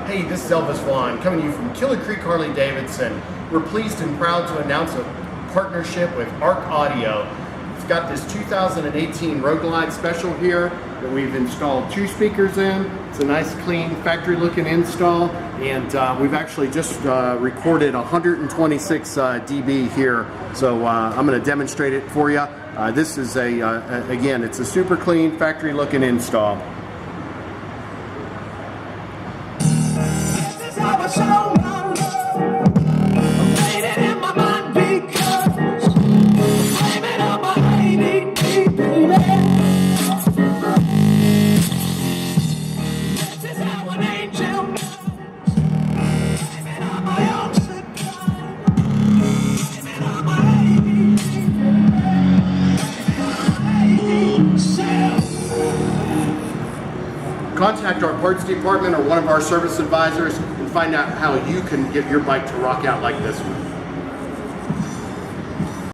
Hey, this is Elvis Vaughn coming to you from Killer Creek Harley Davidson. We're pleased and proud to announce a partnership with Arc Audio. It's got this 2018 Road Glide Special here that we've installed 2 speakers in. It's a nice, clean, factory-looking install, and we've actually just recorded 126 dB here. So I'm going to demonstrate it for you. This is again, it's a super clean, factory-looking install. Contact our parts department or one of our service advisors and find out how you can get your bike to rock out like this one.